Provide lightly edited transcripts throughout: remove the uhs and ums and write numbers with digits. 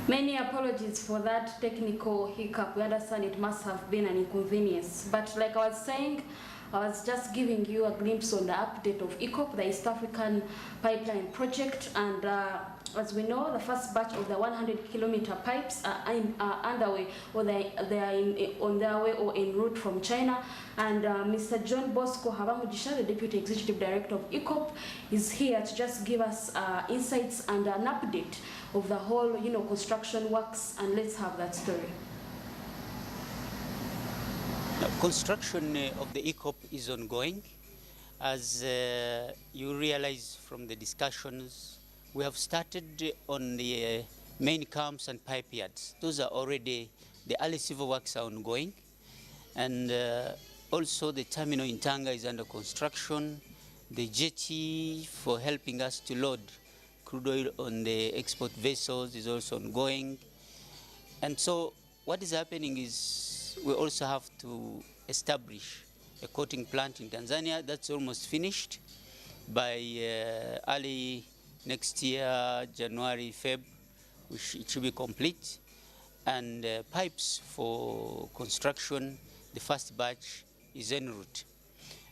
Many apologies for that technical hiccup. We understand it must have been an inconvenience. But like I was saying, I was just giving you a glimpse on the update of EACOP, the East African Pipeline Project, and as we know, the first batch of the 100-kilometer pipes are underway, or they are on their way or en route from China. And Mr. John Bosco Habamujisha, the Deputy Executive Director of EACOP, is here to just give us insights and an update of the whole, construction works. And let's have that story. Construction of the EACOP is ongoing. As you realize from the discussions, we have started on the main camps and pipe yards. Those are already, the early civil works are ongoing. And also the terminal in Tanga is under construction. The jetty for helping us to load crude oil on the export vessels is also ongoing. And so what is happening is we also have to establish a coating plant in Tanzania. That's almost finished. By early next year, January, Feb, it should be complete. And pipes for construction, the first batch is en route.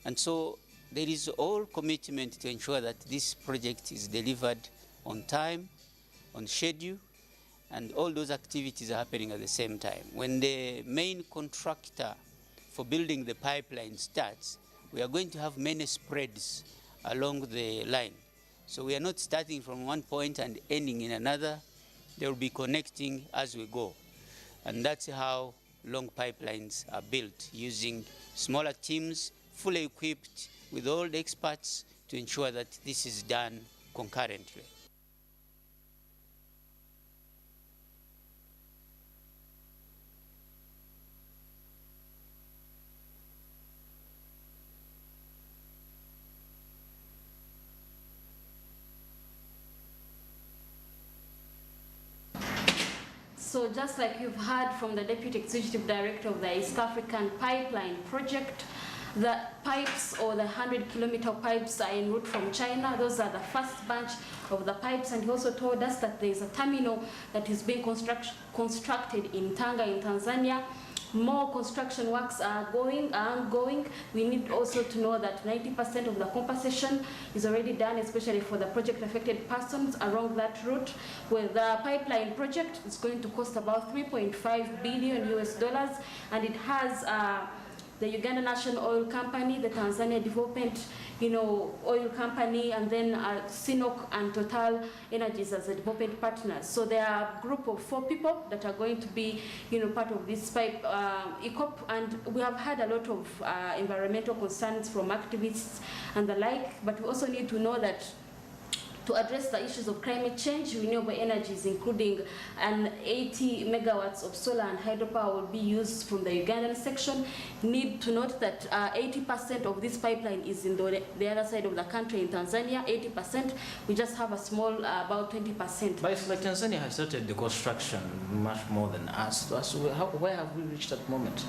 And so there is all commitment to ensure that this project is delivered on time, on schedule, and all those activities are happening at the same time. When the main contractor for building the pipeline starts, we are going to have many spreads along the line. So we are not starting from one point and ending in another. They will be connecting as we go. And that's how long pipelines are built, using smaller teams, fully equipped with all the experts to ensure that this is done concurrently. So just like you've heard from the Deputy Executive Director of the East African Pipeline Project, the pipes, or the 100-kilometer pipes, are en route from China. Those are the first batch of the pipes. And he also told us that there is a terminal that is being constructed in Tanga in Tanzania. More construction works are ongoing. We need also to know that 90% of the compensation is already done, especially for the project affected persons along that route, where the pipeline project is going to cost about $3.5 billion US, and it has the Uganda National Oil Company, the Tanzania Development Oil Company, and then Sinok and Total Energies as the development partners. So there are a group of 4 people that are going to be part of this pipe EACOP, and we have had a lot of environmental concerns from activists and the like, but we also need to know that to address the issues of climate change, renewable energies, including 80 megawatts of solar and hydropower, will be used from the Ugandan section. Need to note that 80% of this pipeline is in the other side of the country in Tanzania. 80%. We just have a small, about 20%. But it's like Tanzania has started the construction much more than us. So where have we reached at the moment?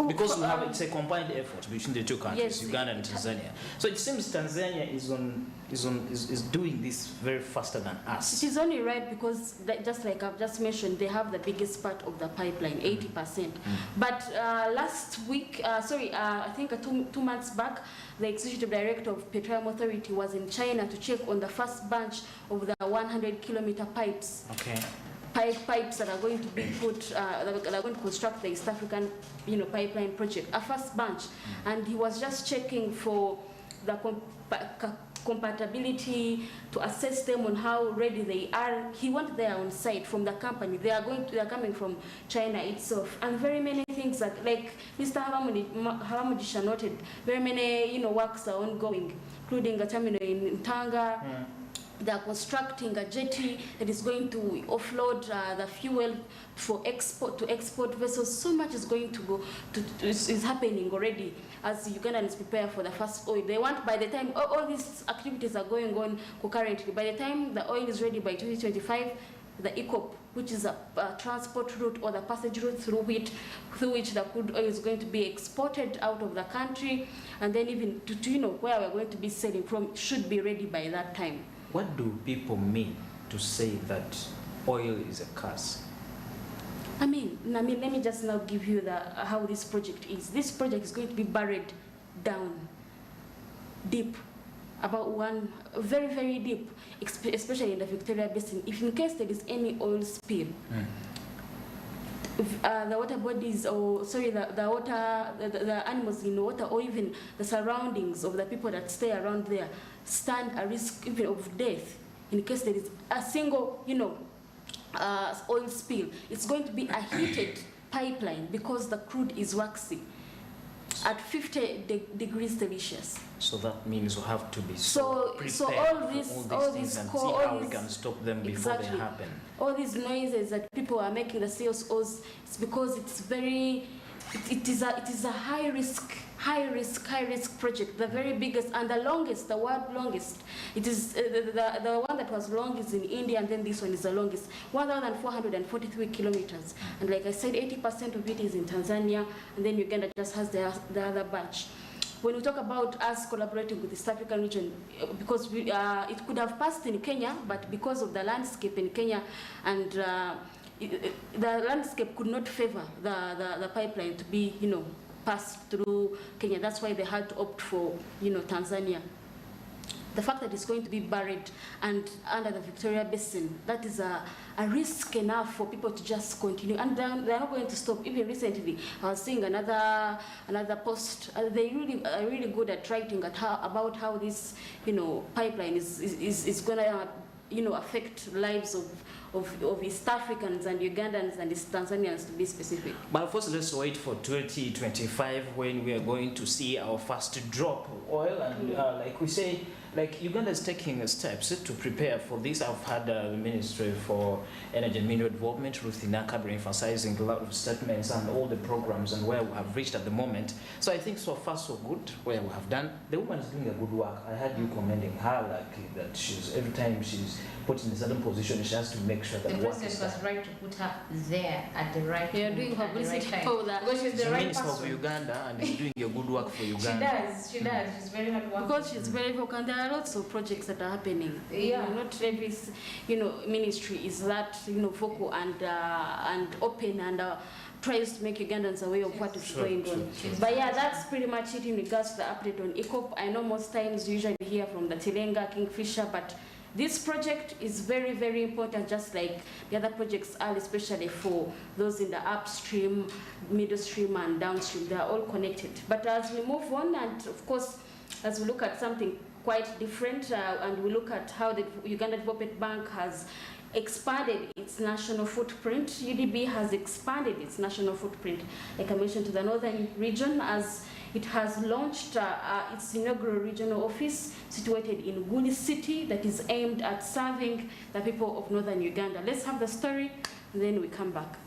Because we have, it's a combined effort between the two countries, yes, Uganda and Tanzania. So it seems Tanzania is doing this very faster than us. It is only right because, just like I've just mentioned, they have the biggest part of the pipeline, 80%. But last week, I think 2 months back, the Executive Director of Petroleum Authority was in China to check on the first batch of the 100-kilometer pipes. Okay. Pipes that are going to be put, that are going to construct the East African, pipeline project, a first bunch, and he was just checking for the compatibility, to assess them on how ready they are. He went there on site from the company. They are coming from China itself, and very many things that, like Mr. Habamujisha noted, very many works are ongoing, including a terminal in Tanga. They are constructing a jetty that is going to offload the fuel for export vessels. So much is going to go is happening already as Ugandans prepare for the first oil. They want, by the time all these activities are going on concurrently, by the time the oil is ready by 2025, the EACOP, which is a transport route or the passage route through which the crude oil is going to be exported out of the country, and then even to where we're going to be selling from, should be ready by that time. What do people mean to say that oil is a curse? I mean, let me just now give you how this project is. This project is going to be buried down deep, about very, very deep, especially in the Victoria Basin. If in case there is any oil spill, the water bodies, or sorry, the animals in the water, or even the surroundings of the people that stay around there, stand a risk even of death in case there is a single, oil spill. It's going to be a heated pipeline because the crude is waxy at 50 degrees Celsius. So that means we have to be prepared so all these things and see how we can stop them before they happen. All these noises that people are making, the CSOs, it's because it's very, it is a high risk project, the very biggest and the longest, the world longest. It is the one that was long is in India, and then this one is the longest, 1,443 kilometers. And like I said, 80% of it is in Tanzania, and then Uganda just has the other batch. When we talk about us collaborating with the East African region, because it could have passed in Kenya, but because of the landscape in Kenya and the landscape could not favor the pipeline to be, passed through Kenya. That's why they had to opt for, Tanzania. The fact that it's going to be buried and under the Victoria Basin, that is a risk enough for people to just continue. And they're not going to stop. Even recently, I was seeing another post. They are really good at writing about how this, pipeline is going to, affect lives of East Africans and Ugandans and East Tanzanians, to be specific. But of course, let's wait for 2025 when we are going to see our first drop of oil. And like we say, like Uganda is taking steps to prepare for this. I've had the Ministry for Energy and Mineral Development, Ruth Nahabwe, emphasizing a lot of statements and all the programs and where we have reached at the moment. So I think so far so good where we have done. The woman is doing a good work. I heard you commending her, like that she's every time she's put in a certain position, she has to make sure that the president was right to put her there at the right time. You're doing publicity for that. Because she's the right Minister person. of Uganda and is doing a good work for Uganda. She does. She's very hard working. Because she's very vocal. There are lots of projects that are happening. Yeah. Not every, ministry is that, vocal and open and tries to make Ugandans aware of what is going on. But yeah, that's pretty much it in regards to the update on ECOP. I know most times you usually hear from the Tilenga, Kingfisher, but this project is very, very important, just like the other projects are, especially for those in the upstream, middle stream, and downstream. They are all connected. But as we move on, and of course, as we look at something quite different, and we look at how the Uganda Development Bank has expanded its national footprint. UDB has expanded its national footprint, like I mentioned, to the northern region, as it has launched its inaugural regional office situated in Gulu City that is aimed at serving the people of northern Uganda. Let's have the story, and then we come back.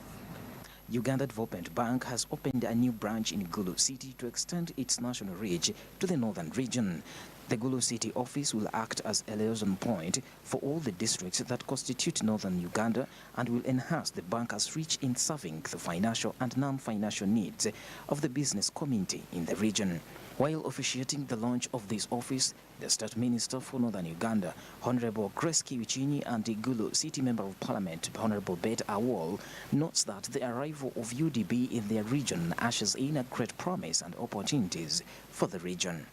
Uganda Development Bank has opened a new branch in Gulu City to extend its national reach to the northern region. The Gulu City office will act as a liaison point for all the districts that constitute northern Uganda and will enhance the bank's reach in serving the financial and non-financial needs of the business community in the region. While officiating the launch of this office, the State Minister for Northern Uganda, Honorable Grace Kiwichini, and the Gulu City Member of Parliament, Honorable Bet Awol, notes that the arrival of UDB in their region ushers in a great promise and opportunities for the region.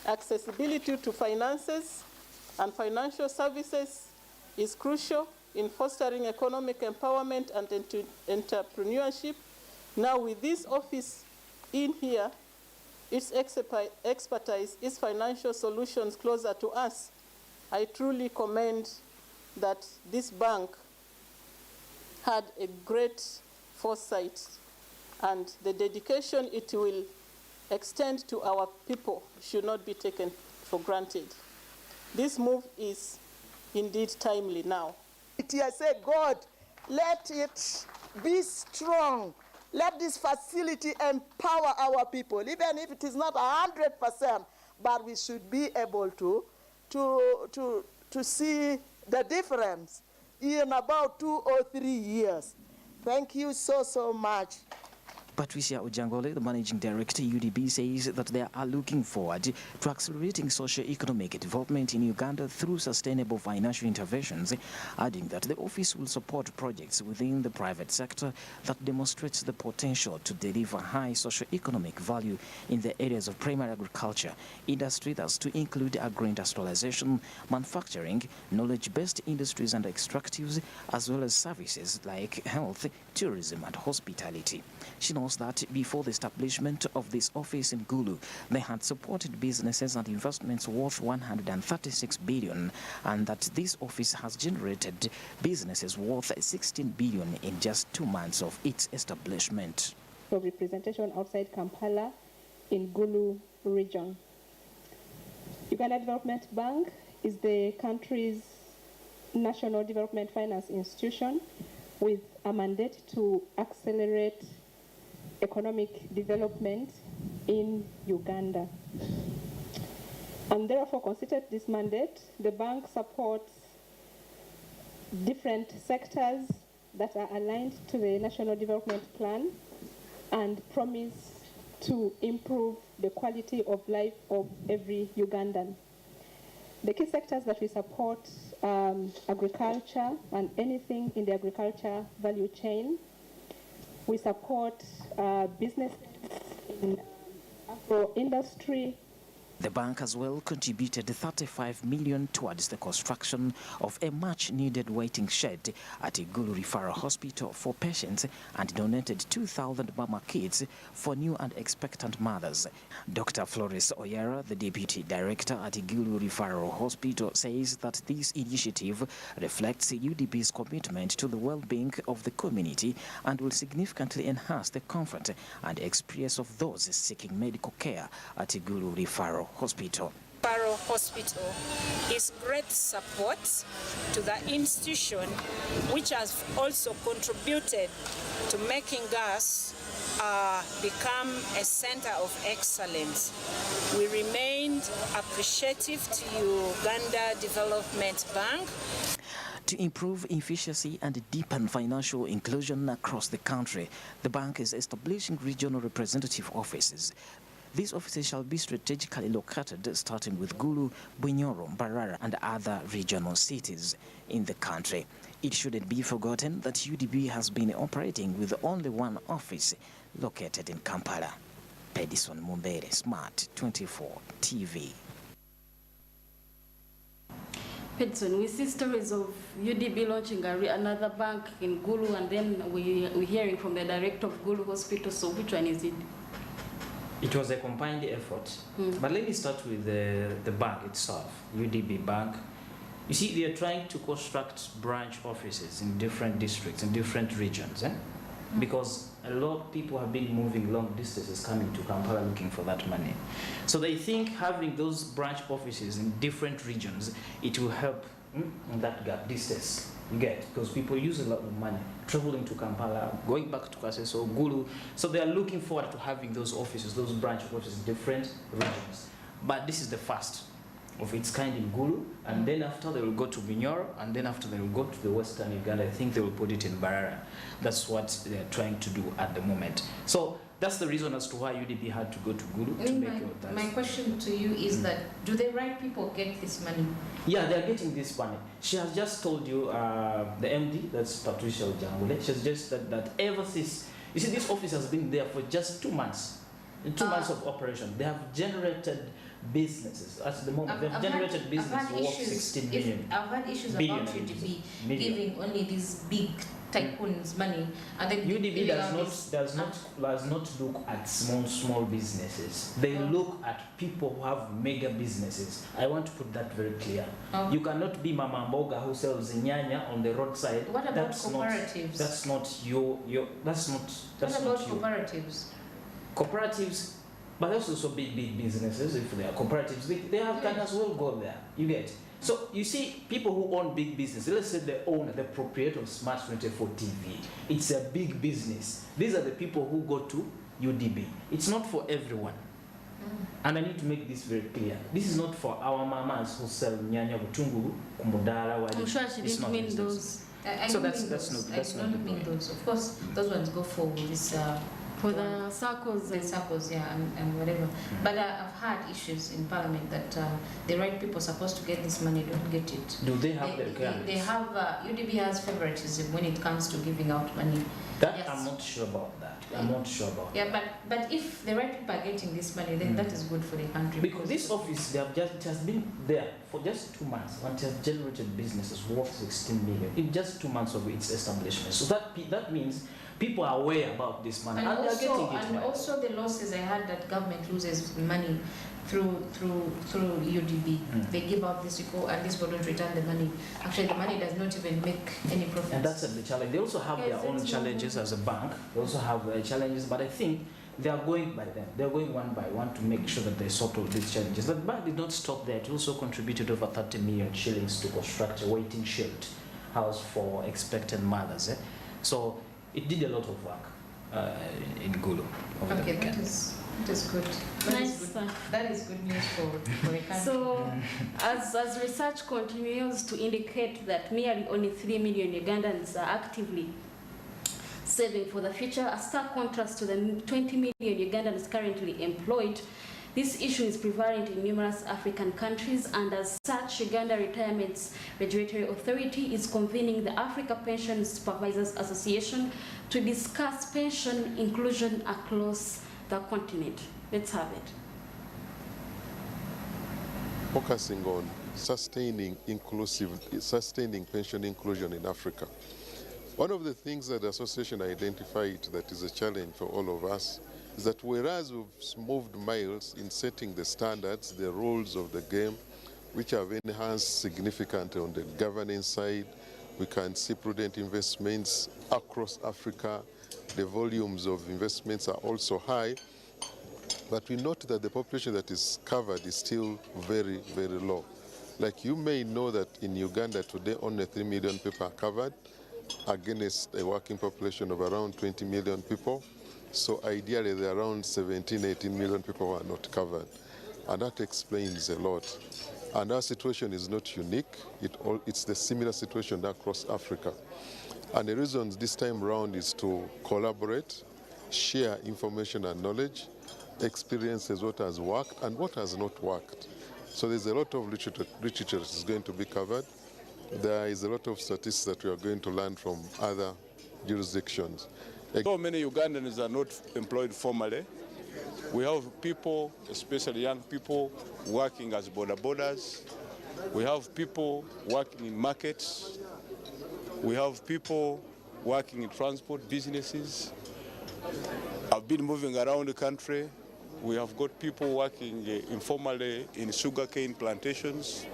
Accessibility to finances and financial services is crucial in fostering economic empowerment and entrepreneurship. Now, with this office in here, its expertise, its financial solutions closer to us, I truly commend that this bank had a great foresight, and the dedication it will extend to our people should not be taken for granted. This move is indeed timely now. I say, God, let it be strong. Let this facility empower our people, even if it is not 100%, but we should be able to see the difference in about 2 or 3 years. Thank you so much. Patricia Ojangole, the managing director, UDB, says that they are looking forward to accelerating socio-economic development in Uganda through sustainable financial interventions, adding that the office will support projects within the private sector that demonstrates the potential to deliver high socio-economic value in the areas of primary agriculture, industry, that's to include agro-industrialization, manufacturing, knowledge-based industries and extractives, as well as services like health, tourism and hospitality. She knows that before the establishment of this office in Gulu, they had supported businesses and investments worth 136 billion, and that this office has generated businesses worth 16 billion in just 2 months of its establishment. For representation outside Kampala in Gulu region. Uganda Development Bank is the country's national development finance institution with a mandate to accelerate economic development in Uganda. And therefore, considered this mandate, the bank supports different sectors that are aligned to the National Development Plan and promise to improve the quality of life of every Ugandan. The key sectors that we support agriculture and anything in the agriculture value chain. We support business in agro-industry. The bank as well contributed 35 million towards the construction of a much-needed waiting shed at Igulu Referral Hospital for patients and donated 2,000 mama kits for new and expectant mothers. Dr. Flores Oyera, the Deputy Director at Igulu Referral Hospital, says that this initiative reflects UDB's commitment to the well-being of the community and will significantly enhance the comfort and experience of those seeking medical care at Igulu Referral Hospital. Referral Hospital is great support to the institution, which has also contributed to making us become a center of excellence. We remained appreciative to Uganda Development Bank. To improve efficiency and deepen financial inclusion across the country, the bank is establishing regional representative offices. These offices shall be strategically located, starting with Gulu, Bunyoro, Mbarara, and other regional cities in the country. It shouldn't be forgotten that UDB has been operating with only one office located in Kampala. Pedison Mumbere, Smart 24 TV. Pedson, we see stories of UDB launching another bank in Gulu, and then we're hearing from the director of Gulu Hospital. So which one is it? It was a combined effort, but let me start with the bank itself, UDB Bank. You see, they are trying to construct branch offices in different districts, in different regions, because a lot of people have been moving long distances coming to Kampala looking for that money. So they think having those branch offices in different regions, it will help in that gap distance. You get, because people use a lot of money traveling to Kampala, going back to Kaseso, Gulu. So they are looking forward to having those offices, those branch offices in different regions. But this is the first of its kind in Gulu, and then after they will go to Bunyoro, and then after they will go to the Western Uganda. I think they will put it in Mbarara. That's what they are trying to do at the moment. So that's the reason as to why UDB had to go to Gulu to make it. My question to you is that, do the right people get this money? Yeah, they are getting this money. She has just told you, the MD, that's Patricia Ojangole, she has just said that ever since, you see, this office has been there for just 2 months. In 2 months of operation, they have generated businesses. At the moment, they've generated business worth 16 million. I've had issues about UDB giving only these big tycoons money, and then UDB does not look at small businesses. They look at people who have mega businesses. I want to put that very clear. You cannot be Mama Mboga who sells nyanya on the roadside. What about cooperatives? That's not your. That's not. That's what not about cooperatives? Cooperatives, but there's also big businesses. If they are cooperatives, they can as well go there. You get. So you see, people who own big business, let's say they own the proprietor of Smart 24 TV. It's a big business. These are the people who go to UDB. It's not for everyone. And I need to make this very clear. This is not for our mamas who sell nyanya, butunguru, kumudala. I'm sure she didn't mean those. So that's not mean those. Of course, those ones go for this For the circles. The circles, yeah, and whatever. But I've had issues in Parliament that the right people supposed to get this money don't get it. Do they have the requirements? They have, UDB has favoritism when it comes to giving out money. That Yes. I'm not sure about that. I'm not sure about that. Yeah, but if the right people are getting this money, then that is good for the country. Because this office, it has been there for just 2 months and it has generated businesses worth 16 million in just 2 months of its establishment. So that means people are aware about this money and they are getting it. And also the losses I had that government loses money through UDB. They give out this report and this don't return the money. Actually, the money does not even make any profit. And that's the challenge. They also have their own challenges as a bank. They also have their challenges, but I think they are going by them. They are going one by one to make sure that they sort all these challenges. But the bank did not stop there. It also contributed over 30 million shillings to construct a waiting shed house for expectant mothers. So it did a lot of work in Gulu. Okay, that is good. That is good news for a country. So, as research continues to indicate that merely only 3 million Ugandans are actively saving for the future, a stark contrast to the 20 million Ugandans currently employed, this issue is prevalent in numerous African countries, and as such, Uganda Retirement's Regulatory Authority is convening the Africa Pension Supervisors Association to discuss pension inclusion across the continent. Let's have it. Focusing on sustaining pension inclusion in Africa. One of the things that the association identified that is a challenge for all of us is that whereas we've moved miles in setting the standards, the rules of the game, which have enhanced significantly on the governance side, we can see prudent investments across Africa. The volumes of investments are also high, but we note that the population that is covered is still very, very low. Like you may know that in Uganda today, only 3 million people are covered against a working population of around 20 million people. So ideally, there are around 17, 18 million people who are not covered. And that explains a lot. And our situation is not unique. It's the similar situation across Africa. And the reason this time around is to collaborate, share information and knowledge, experiences what has worked and what has not worked. So there's a lot of literature that is going to be covered. There is a lot of statistics that we are going to learn from other jurisdictions. So many Ugandans are not employed formally. We have people, especially young people, working as border-borders. We have people working in markets. We have people working in transport businesses. I've been moving around the country. We have got people working informally in sugarcane plantations.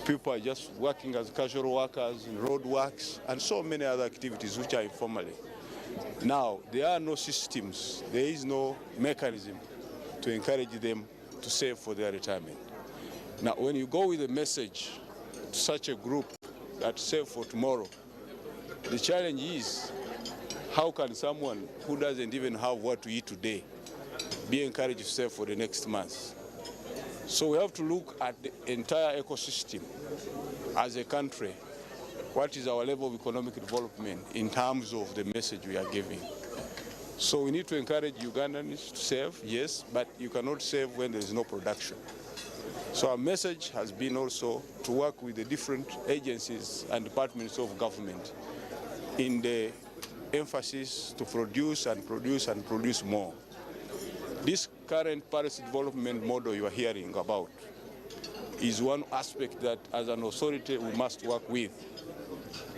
People are just working as casual workers in road works and so many other activities which are informally. Now, there are no systems, there is no mechanism to encourage them to save for their retirement. Now, when you go with a message to such a group that save for tomorrow, the challenge is how can someone who doesn't even have what to eat today be encouraged to save for the next month? So we have to look at the entire ecosystem as a country. What is our level of economic development in terms of the message we are giving? So we need to encourage Ugandans to save, yes, but you cannot save when there is no production. So our message has been also to work with the different agencies and departments of government in the emphasis to produce and produce and produce more. This current policy development model you are hearing about is one aspect that as an authority we must work with,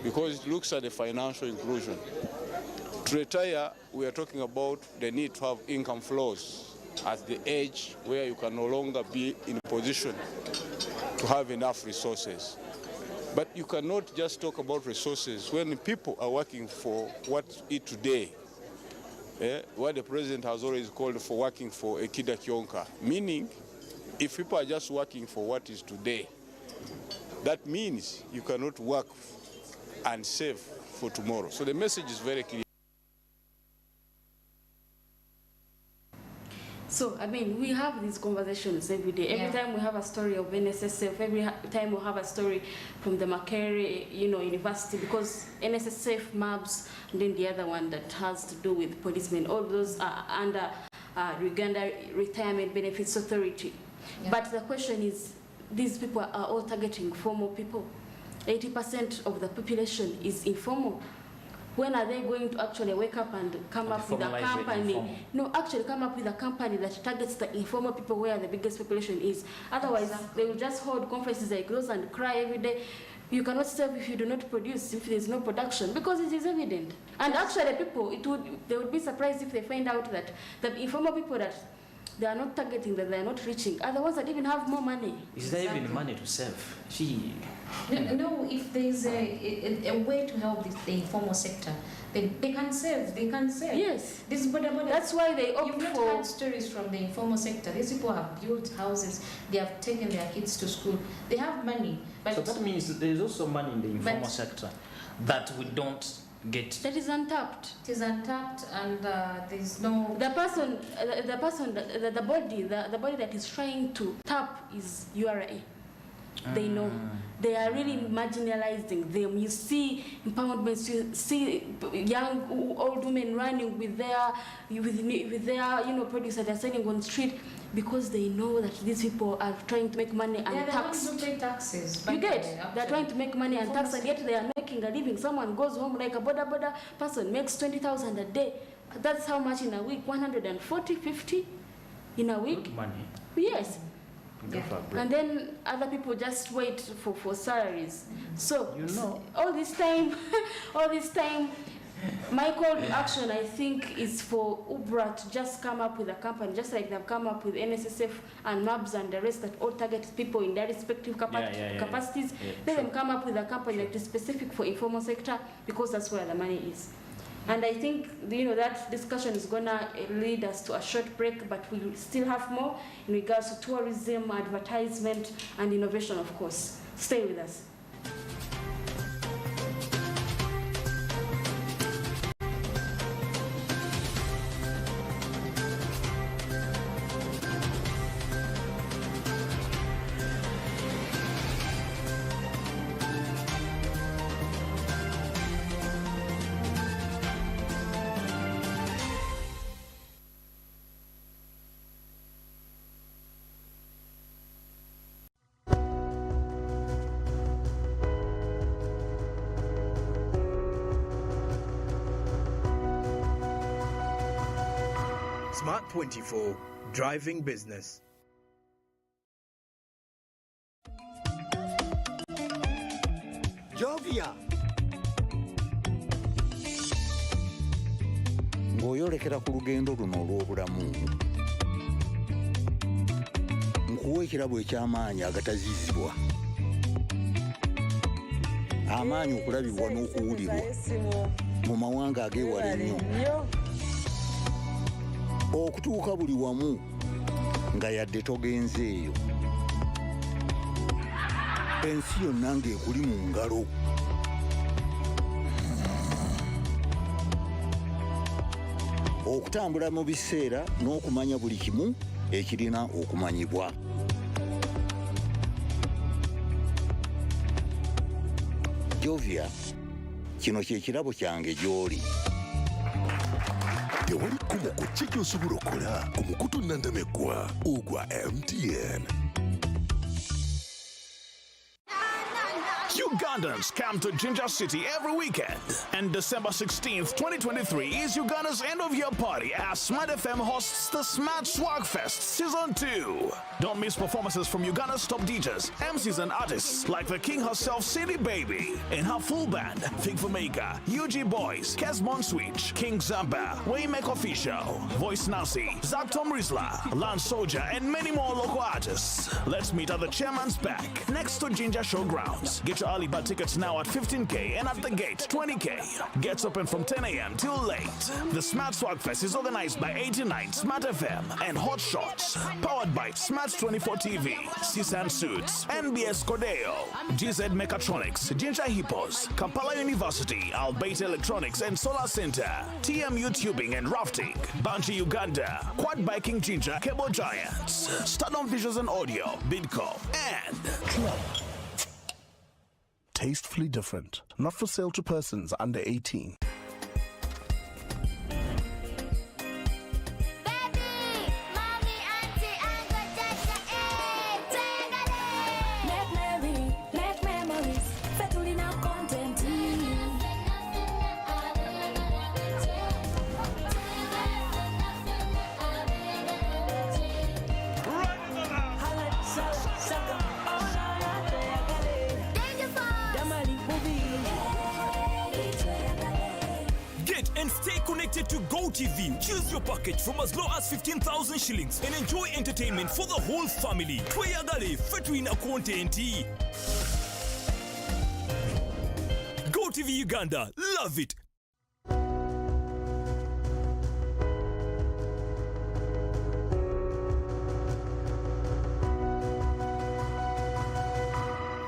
because it looks at the financial inclusion. To retire, we are talking about the need to have income flows at the age where you can no longer be in a position to have enough resources. But you cannot just talk about resources when people are working for what to eat today. What the president has always called for working for a kida kionka, meaning if people are just working for what is today, that means you cannot work and save for tomorrow. So the message is very clear. So, I mean, we have these conversations every day. Every time we have a story of NSSF, every time we have a story from the Makerere, University, because NSSF, MABS, and then the other one that has to do with policemen, all those are under Uganda Retirement Benefits Authority. Yeah. But the question is, these people are all targeting formal people. 80% of the population is informal. When are they going to actually wake up and come up with a company? No, actually come up with a company that targets the informal people where the biggest population is. Otherwise, they will just hold conferences like those and cry every day. You cannot serve if you do not produce, if there is no production, because it is evident. And actually, people, they would be surprised if they find out that the informal people that they are not targeting, that they are not reaching, are the ones that even have more money. Is there even money to serve? No, if there is a way to help the informal sector, they can serve. Yes. This that's why they opt for. You've not heard stories from the informal sector. These people have built houses. They have taken their kids to school. They have money. But so that means that there is also money in the informal sector that we don't get. That is untapped. It is untapped, and there is no. The body that is trying to tap is URA. They know. They are really marginalizing them. You see empowerment, you see young, old women running with their produce that they're selling on the street because they know that these people are trying to make money and tax. They're the ones who pay taxes. You get? They're trying to make money and tax, and yet they are making a living. Someone goes home like a boda person makes 20,000 a day. That's how much in a week? 140, 50 in a week? Good money. Yes. Yeah. And then other people just wait for salaries. So all this time, my call to action, I think, is for UBRA to just come up with a company, just like they've come up with NSSF and MABS and the rest that all target people in their respective capacities. Let them come up with a company that is specific for informal sector, because that's where the money is. And I think that discussion is going to lead us to a short break, but we still have more in regards to tourism, advertisement, and innovation, of course. Stay with us. Smart 24, driving business. Jovia. Ng'oyolekera ku lugendo luno olw'obulamu. Nkuwa ekirabo eky'amaanyi agataziizibwa. Amaanyi okulabibwa n'okuwulirwa mu mawanga ag'ewala ennyo. Okutuuka buli wamu nga yadde togenzeeyo. Ensi yonna ng'ekuli mu ngalo. Okutambula mu biseera n'okumanya buli kimu ekirina okumanyibwa. Jovia, kino kye kirabo kyange gy'oli. Tewali kumu ku kiki osobola okukola ku mukutu nnandameggwa ogwa MTN. Ugandans come to Ginger City every weekend, and December 16th, 2023 is Uganda's end-of-year party as Smart FM hosts the Smart Swag Fest Season 2. Don't miss performances from Uganda's top DJs, MCs and artists like the king herself, Cindy Baby, and her full band, Fig for Maker, UG Boys, Kesmon Switch, King Zamba, Waymaker Official, Voice Nasi, Zaptom Rizla, Lance Soldier, and many more local artists. Let's meet at the Chairman's Back, next to Ginger Showgrounds. Get your early Early bird tickets now at 15K and at the gate 20K. Gets open from 10 a.m. till late. The Smart Swag Fest is organized by 89 Smart FM and Hot Shots. Powered by Smart 24 TV, Sisan Suits, NBS Cordeo, GZ Mechatronics, Ginger Hippos, Kampala University, Albeit Electronics and Solar Center, TMU Tubing and Rafting, Banji Uganda, Quad Biking Ginger, Cable Giants, Stardom Visuals and Audio, Bidco, and Club. Tastefully different. Not for sale to persons under 18. And stay connected to GOTV. Choose your package from as low as 15,000 shillings and enjoy entertainment for the whole family. Tweyagale featuring a content. GOTV Uganda, love it.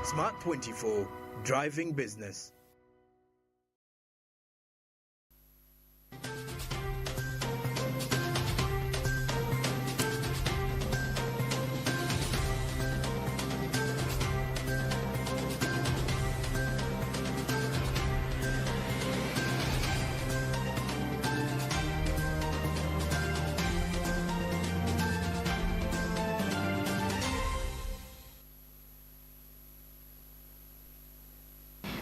Smart 24, driving business.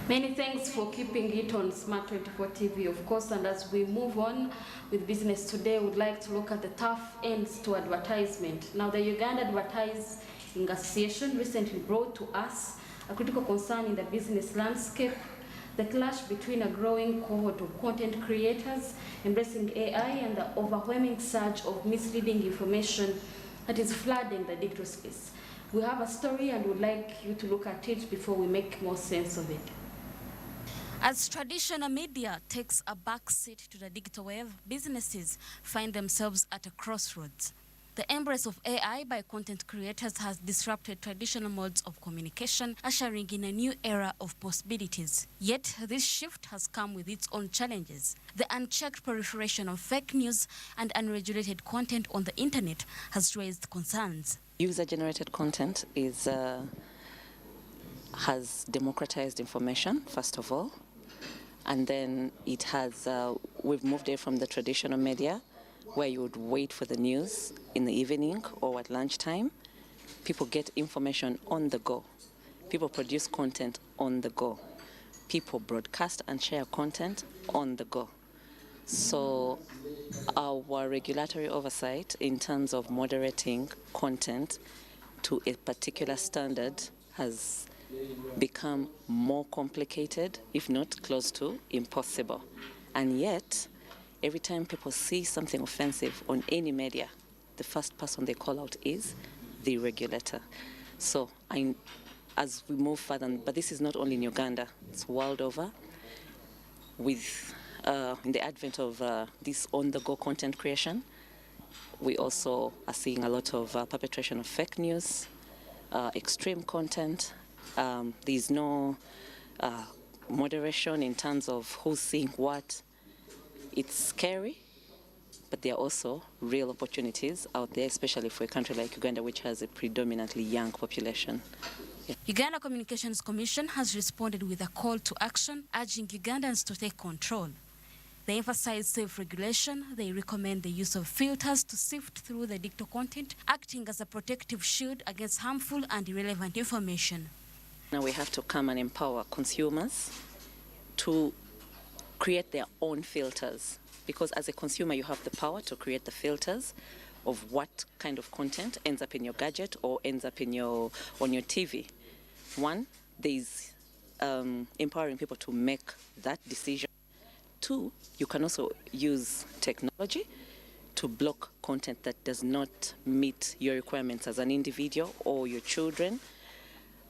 Many thanks for keeping it on Smart 24 TV, of course, and as we move on with business today, we'd like to look at the tough ends to advertisement. Now, the Uganda Advertising Association recently brought to us a critical concern in the business landscape, the clash between a growing cohort of content creators embracing AI and the overwhelming surge of misleading information that is flooding the digital space. We have a story and would like you to look at it before we make more sense of it. As traditional media takes a backseat to the digital wave, businesses find themselves at a crossroads. The embrace of AI by content creators has disrupted traditional modes of communication, ushering in a new era of possibilities. Yet, this shift has come with its own challenges. The unchecked proliferation of fake news and unregulated content on the internet has raised concerns. User-generated content has democratized information, first of all, and then it has, we've moved away from the traditional media where you would wait for the news in the evening or at lunchtime. People get information on the go. People produce content on the go. People broadcast and share content on the go. So our regulatory oversight in terms of moderating content to a particular standard has become more complicated, if not close to impossible. And yet, every time people see something offensive on any media, the first person they call out is the regulator. So as we move further, but this is not only in Uganda, it's world over, with in the advent of this on-the-go content creation, we also are seeing a lot of perpetration of fake news, extreme content. There's no moderation in terms of who's seeing what. It's scary, but there are also real opportunities out there, especially for a country like Uganda, which has a predominantly young population. Yeah. Uganda Communications Commission has responded with a call to action, urging Ugandans to take control. They emphasize self-regulation. They recommend the use of filters to sift through the digital content, acting as a protective shield against harmful and irrelevant information. Now we have to come and empower consumers to create their own filters, because as a consumer you have the power to create the filters of what kind of content ends up in your gadget or ends up in on your TV. One, there's empowering people to make that decision. Two, you can also use technology to block content that does not meet your requirements as an individual or your children.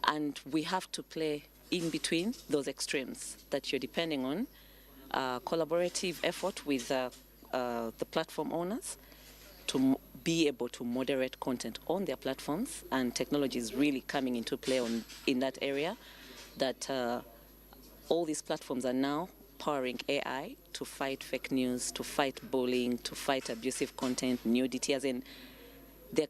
And we have to play in between those extremes, that you're depending on collaborative effort with the platform owners to be able to moderate content on their platforms, and technology is really coming into play in that area, that all these platforms are now powering AI to fight fake news, to fight bullying, to fight abusive content, nudity, as in they're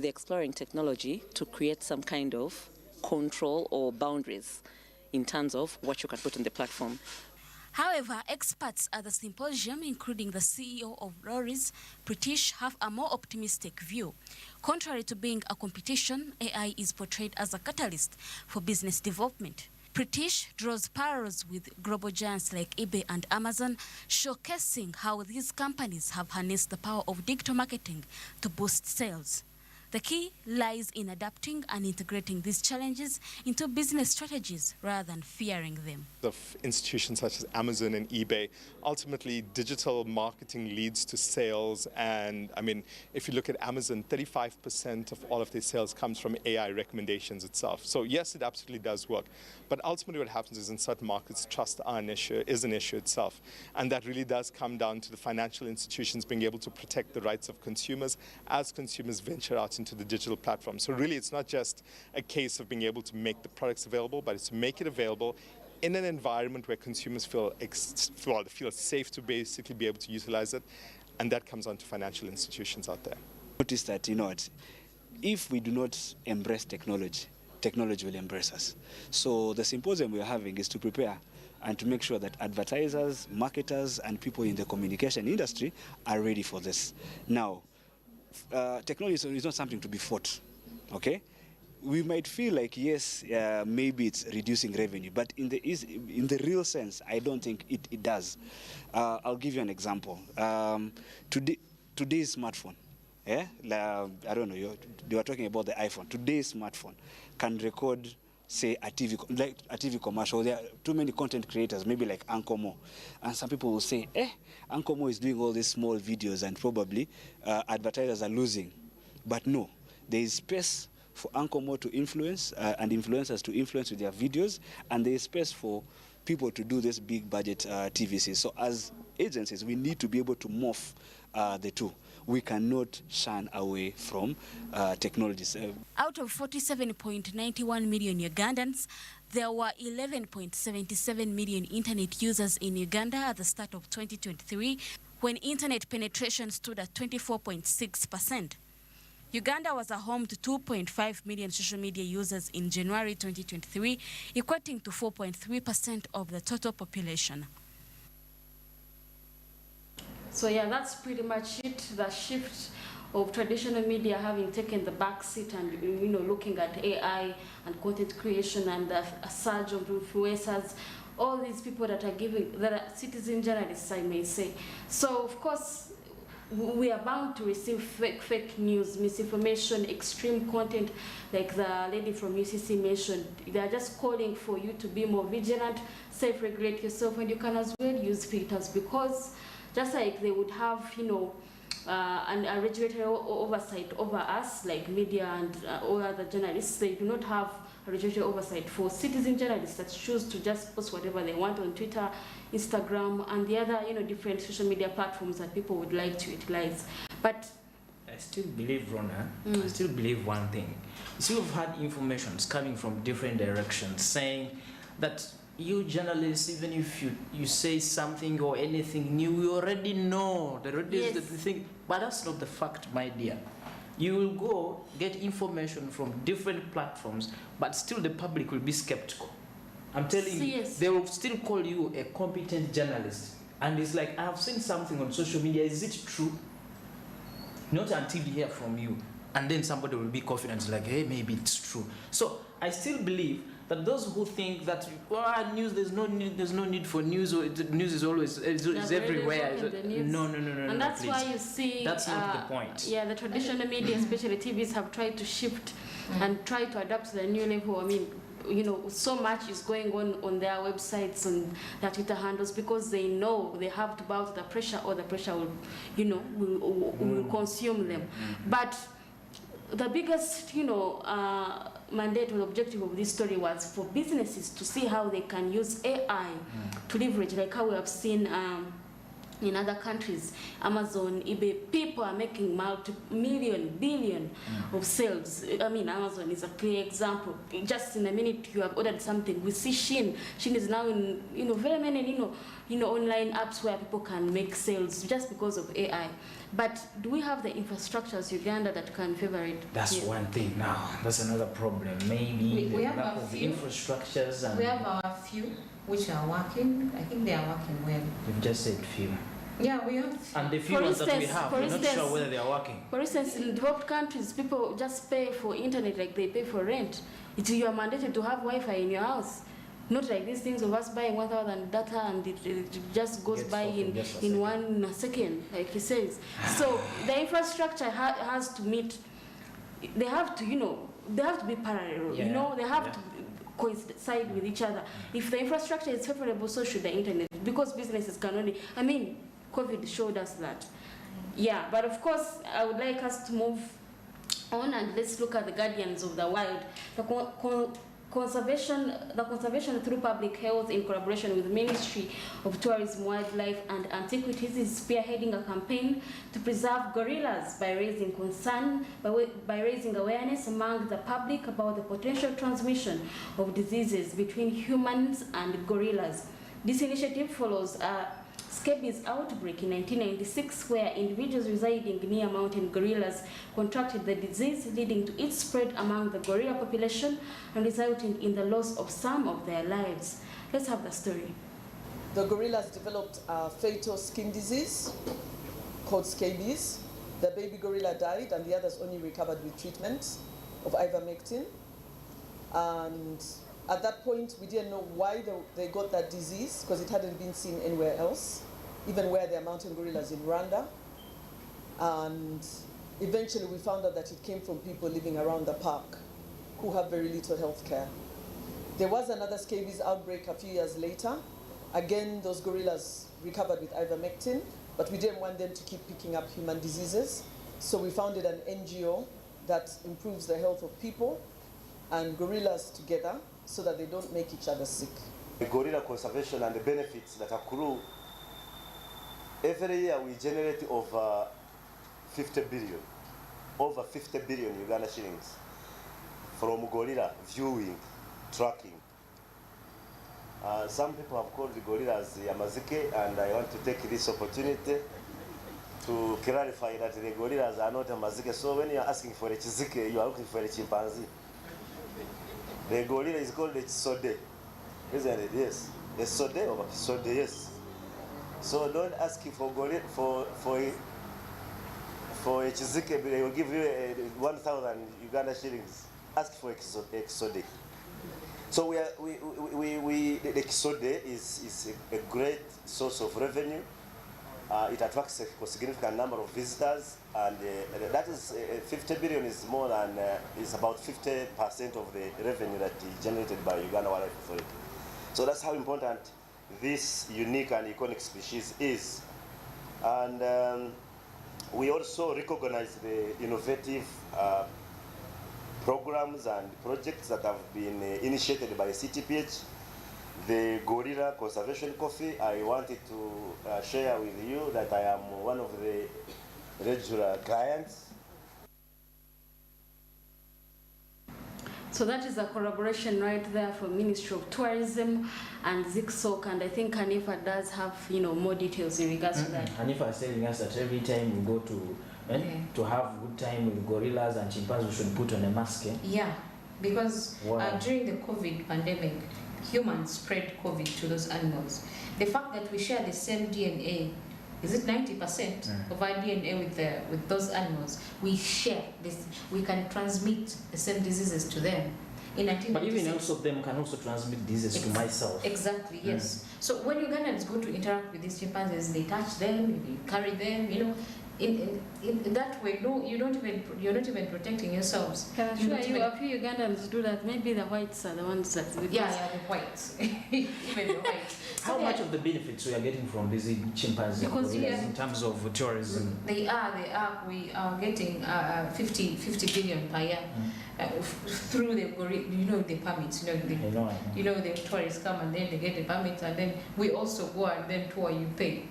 exploring technology to create some kind of control or boundaries in terms of what you can put on the platform. However, experts at the symposium, including the CEO of Roris, Pritish, have a more optimistic view. Contrary to being a competition, AI is portrayed as a catalyst for business development. Pritish draws parallels with global giants like eBay and Amazon, showcasing how these companies have harnessed the power of digital marketing to boost sales. The key lies in adapting and integrating these challenges into business strategies rather than fearing them. Of institutions such as Amazon and eBay, ultimately digital marketing leads to sales, and I mean, if you look at Amazon, 35% of all of their sales comes from AI recommendations itself. So yes, it absolutely does work, but ultimately what happens is in certain markets, trust is an issue itself, and that really does come down to the financial institutions being able to protect the rights of consumers as consumers venture out into the digital platform. So really it's not just a case of being able to make the products available, but it's to make it available in an environment where consumers feel safe to basically be able to utilize it, and that comes on to financial institutions out there. Notice that, you know what, if we do not embrace technology, technology will embrace us. So the symposium we're having is to prepare and to make sure that advertisers, marketers, and people in the communication industry are ready for this. Now, technology is not something to be fought, okay? We might feel like, yes, maybe it's reducing revenue, but in the real sense, I don't think it does. I'll give you an example. Today's smartphone, I don't know, they were talking about the iPhone. Today's smartphone can record, say, a TV commercial. There are too many content creators, maybe like Uncle Mo. And some people will say, Uncle Mo is doing all these small videos and probably advertisers are losing. But no, there is space for Uncle Mo to influence and influencers to influence with their videos, and there is space for people to do this big budget TVCs. So as agencies, we need to be able to morph the two. We cannot shun away from technologies. Out of 47.91 million Ugandans, there were 11.77 million internet users in Uganda at the start of 2023, when internet penetration stood at 24.6%. Uganda was a home to 2.5 million social media users in January 2023, equating to 4.3% of the total population. So yeah, that's pretty much it. The shift of traditional media having taken the back seat and, you know, looking at AI and content creation and the surge of influencers, all these people that are citizen journalists, I may say. So of course, we are bound to receive fake news, misinformation, extreme content, like the lady from UCC mentioned. They are just calling for you to be more vigilant, self-regulate yourself, and you can as well use filters, because just like they would have, you know, a regulatory oversight over us, like media and all other journalists, they do not have a regulatory oversight for citizen journalists that choose to just post whatever they want on Twitter, Instagram, and the other, you know, different social media platforms that people would like to utilize. But I still believe, Ronah, I still believe one thing. You see, we've had information coming from different directions saying that you journalists, even if you say something or anything new, you already know. Yes. The thing, but that's not the fact, my dear. You will go get information from different platforms, but still the public will be skeptical. I'm telling you, they will still call you a competent journalist. And it's like, I have seen something on social media, is it true? Not until you hear from you. And then somebody will be confident, like, hey, maybe it's true. So I still believe that those who think that news, there's no need for news, or news is always is everywhere. No, and that's please. Why you see that's not the point. Yeah, the traditional media, especially TVs, have tried to shift and try to adapt to the new level. I mean, you know, so much is going on their websites and their Twitter handles, because they know they have to bow to the pressure, or the pressure will, you know, will consume them. But the biggest, you know, mandate or the objective of this story was for businesses to see how they can use AI to leverage, like how we have seen in other countries, Amazon, eBay, people are making multi-million, billion of sales. I mean, Amazon is a clear example. Just in a minute you have ordered something. We see Shein. Shein is now in, very many, online apps where people can make sales just because of AI. But do we have the infrastructure as Uganda that can favor it? That's one thing now. That's another problem. Maybe we the have lack a of few infrastructures. And we have a few which are working. I think they are working well. You've just said few. Yeah, we have. And the few ones that we have, we're not sure whether they are working. For instance, in developed countries, people just pay for internet like they pay for rent. You are mandated to have Wi-Fi in your house. Not like these things of us buying 1,000 data and it just goes by in 1 second, like he says. So the infrastructure has to meet. They have to, they have to be parallel. They have to coincide with each other. If the infrastructure is favorable, so should the internet, because businesses can only. I mean, COVID showed us that. Yeah, but of course, I would like us to move on and let's look at the guardians of the wild. The conservation through public health in collaboration with the Ministry of Tourism, Wildlife and Antiquities is spearheading a campaign to preserve gorillas by raising awareness among the public about the potential transmission of diseases between humans and gorillas. This initiative follows a scabies outbreak in 1996 where individuals residing near mountain gorillas contracted the disease, leading to its spread among the gorilla population and resulting in the loss of some of their lives. Let's have the story. The gorillas developed a fatal skin disease called scabies. The baby gorilla died and the others only recovered with treatment of ivermectin. And at that point, we didn't know why they got that disease because it hadn't been seen anywhere else, even where there are mountain gorillas in Rwanda. And eventually we found out that it came from people living around the park who have very little health care. There was another scabies outbreak a few years later. Again, those gorillas recovered with ivermectin, but we didn't want them to keep picking up human diseases. So we founded an NGO that improves the health of people and gorillas together, so that they don't make each other sick. The gorilla conservation and the benefits that accrue, every year we generate over 50 billion Uganda shillings from gorilla viewing, tracking. Some people have called the gorillas Yamazike, and I want to take this opportunity to clarify that the gorillas are not Yamazike. So when you are asking for a chizike, you are looking for a chimpanzee. The gorilla is called a chisode, isn't it? Yes. A sode or a chisode, yes. So don't ask for gorilla for a chizike, they will give you 1,000 Uganda shillings. Ask for a chisode. So the chisode is a great source of revenue. It attracts a significant number of visitors, and that is 50 billion is more than is about 50% of the revenue that is generated by Uganda Wildlife Authority. So that's how important this unique and iconic species is. And we also recognize the innovative programs and projects that have been initiated by CTPH. The Gorilla Conservation Coffee, I wanted to share with you that I am one of the regular clients. So that is a collaboration right there from Ministry of Tourism and ZICSOC, and I think Hanifa does have more details in regards to that. Hanifa is telling us that every time we go to have good time with gorillas and chimpanzees, we should put on a mask. Yeah, because during the COVID pandemic, humans spread COVID to those animals. The fact that we share the same DNA, is it 90% of our DNA with those animals? We share this. We can transmit the same diseases to them. But even also them can also transmit diseases to myself. Exactly, yes. So when Ugandans go to interact with these chimpanzees, they touch them, they carry them, in that way, no, you're not even protecting yourselves. Can I assure you, a few Ugandans do that. Maybe the whites are the ones that do the whites, even the whites. How much of the benefits we are getting from these chimpanzees in terms of tourism? They are. We are getting 50 billion per year through the the permits. The tourists come and then they get the permits, and then we also go and then tour. You pay.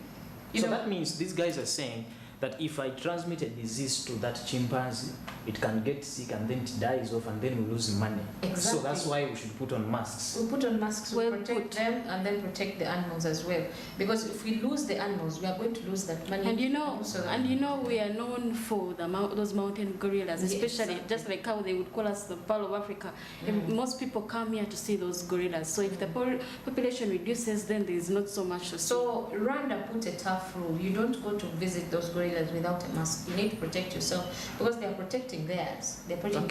So that means these guys are saying that if I transmit a disease to that chimpanzee, it can get sick and then it dies off and then we lose money. Exactly. So that's why we should put on masks. We put on masks to protect them and then protect the animals as well. Because if we lose the animals, we are going to lose that money. And we are known for those mountain gorillas, especially just like how they would call us the Pearl of Africa. Most people come here to see those gorillas. So if the population reduces, then there is not so much to see. So Rwanda put a tough rule. You don't go to visit those gorillas without a mask. You need to protect yourself because they are protecting theirs. They're protecting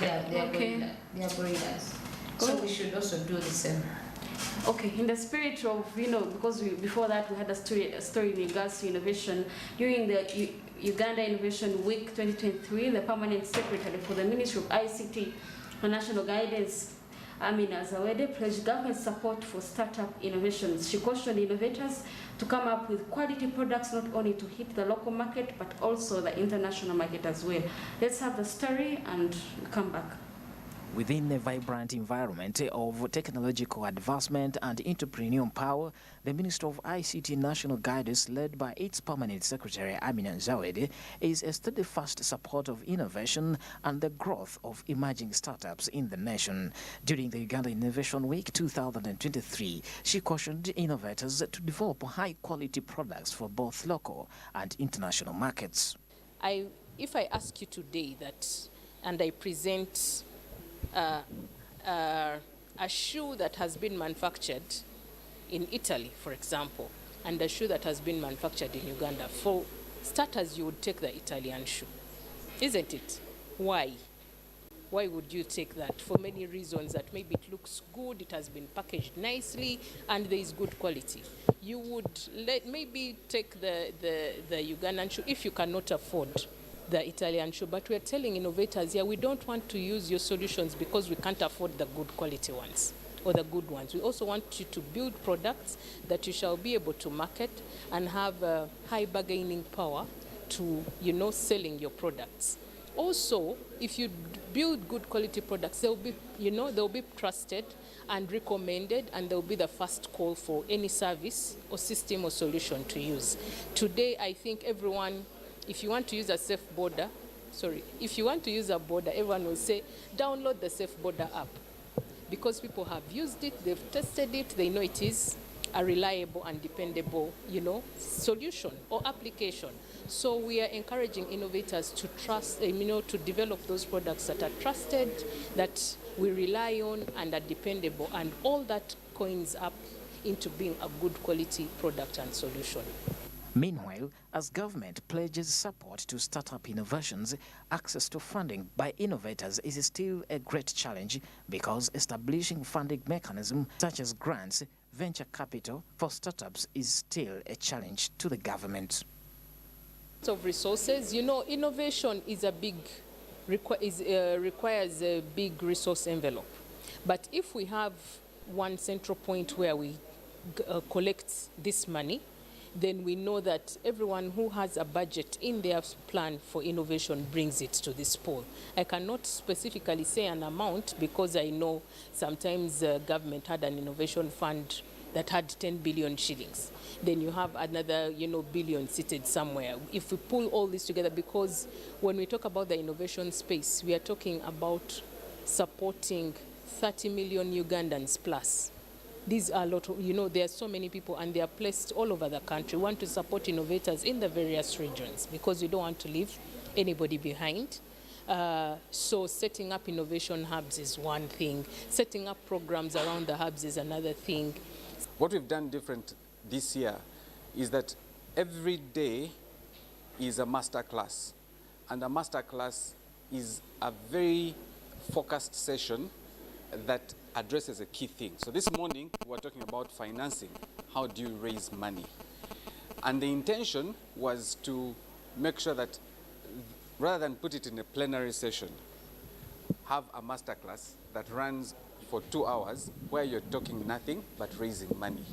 their gorillas. So we should also do the same. Okay, in the spirit of, because before that we had a story in regards to innovation. During the Uganda Innovation Week 2023, the Permanent Secretary for the Ministry of ICT and National Guidance, Amina Zawede, pledged government support for startup innovations. She cautioned innovators to come up with quality products not only to hit the local market but also the international market as well. Let's have the story and come back. Within a vibrant environment of technological advancement and entrepreneurial power, the Ministry of ICT National Guidance, led by its Permanent Secretary Amina Zawede, is a steadfast support of innovation and the growth of emerging startups in the nation. During the Uganda Innovation Week 2023, she cautioned innovators to develop high-quality products for both local and international markets. If I ask you today and I present a shoe that has been manufactured in Italy, for example, and a shoe that has been manufactured in Uganda, for starters, you would take the Italian shoe, isn't it? Why? Why would you take that? For many reasons, that maybe it looks good, it has been packaged nicely, and there is good quality. You would maybe take the Ugandan shoe if you cannot afford the Italian shoe, but we're telling innovators, we don't want to use your solutions because we can't afford the good quality ones or the good ones. We also want you to build products that you shall be able to market and have a high bargaining power to, selling your products. Also, if you build good quality products, they'll be trusted and recommended, and they'll be the first call for any service or system or solution to use. Today, I think everyone, if you want to use a everyone will say, download the Safe Border app. Because people have used it, they've tested it, they know it is a reliable and dependable, solution or application. So we are encouraging innovators to trust, to develop those products that are trusted, that we rely on and are dependable, and all that coins up into being a good quality product and solution. Meanwhile, as government pledges support to startup innovations, access to funding by innovators is still a great challenge because establishing funding mechanisms such as grants, venture capital for startups is still a challenge to the government. Of resources, innovation is requires a big resource envelope. But if we have one central point where we collect this money, then we know that everyone who has a budget in their plan for innovation brings it to this pool. I cannot specifically say an amount because I know sometimes the government had an innovation fund that had 10 billion shillings. Then you have another, billion seated somewhere. If we pull all this together, because when we talk about the innovation space, we are talking about supporting 30 million Ugandans plus. These are a lot of, there are so many people and they are placed all over the country. We want to support innovators in the various regions because we don't want to leave anybody behind. So setting up innovation hubs is one thing. Setting up programs around the hubs is another thing. What we've done different this year is that every day is a master class. And a master class is a very focused session that addresses a key thing. So this morning, we were talking about financing. How do you raise money? And the intention was to make sure that rather than put it in a plenary session, have a masterclass that runs for 2 hours where you're talking nothing but raising money.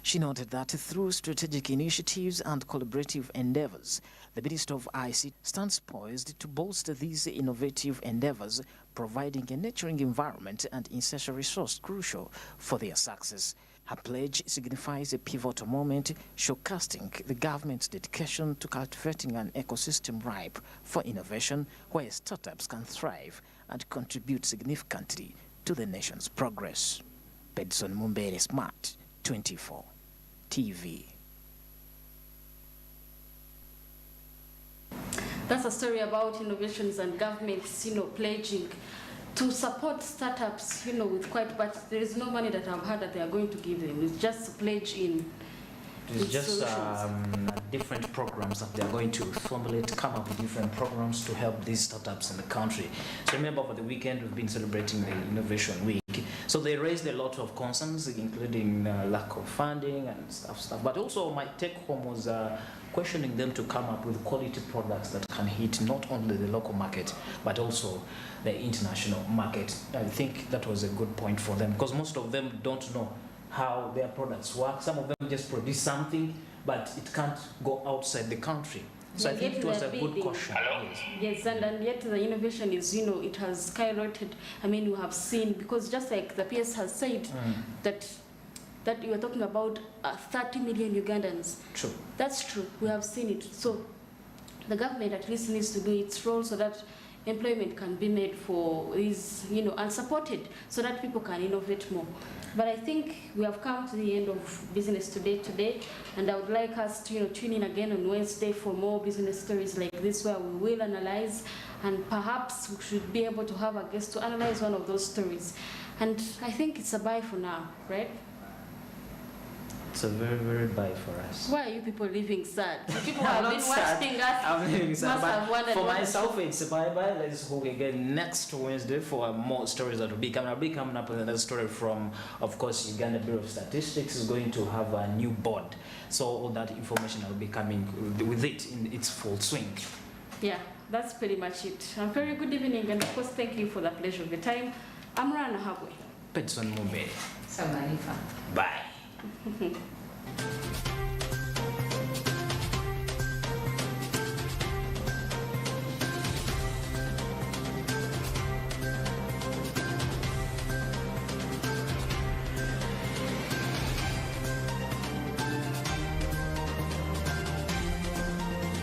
She noted that through strategic initiatives and collaborative endeavors, the Minister of ICT stands poised to bolster these innovative endeavors, providing a nurturing environment and essential resource crucial for their success. Her pledge signifies a pivotal moment, showcasing the government's dedication to cultivating an ecosystem ripe for innovation where startups can thrive and contribute significantly to the nation's progress. Pedson Mumbere, Smart 24 TV. That's a story about innovations and governments, pledging to support startups, with but there is no money that I've heard that they are going to give them. It's just a pledge in. It's just different programs that they are going to formulate, come up with different programs to help these startups in the country. So remember, over the weekend we've been celebrating the Innovation Week. So they raised a lot of concerns, including lack of funding and stuff. But also my take home was questioning them to come up with quality products that can hit not only the local market, but also the international market. I think that was a good point for them, because most of them don't know how their products work. Some of them just produce something, but it can't go outside the country. So I think it was a good question. Yes, and yet the innovation is, it has skyrocketed. I mean, we have seen, because just like the PS has said, that you are talking about 30 million Ugandans. True. That's true. We have seen it. So the government at least needs to do its role so that employment can be made for these, and supported so that people can innovate more. But I think we have come to the end of Business Today, and I would like us to tune in again on Wednesday for more business stories like this, where we will analyze, and perhaps we should be able to have a guest to analyze one of those stories. And I think it's a bye for now, right? It's a very, very bye for us. Why are you people living sad? The people who have been watching us I'm living sad, must have wondered. for myself, it's a bye-bye. Let's hope again next Wednesday for more stories that will be coming. I'll be coming up with another story from, of course, Uganda Bureau of Statistics is going to have a new board. So all that information will be coming with it in its full swing. Yeah, that's pretty much it. A very good evening, and of course, thank you for the pleasure of your time. I'm Ronah Nahabwe. Pedson Mumbere. Samarifa. Bye.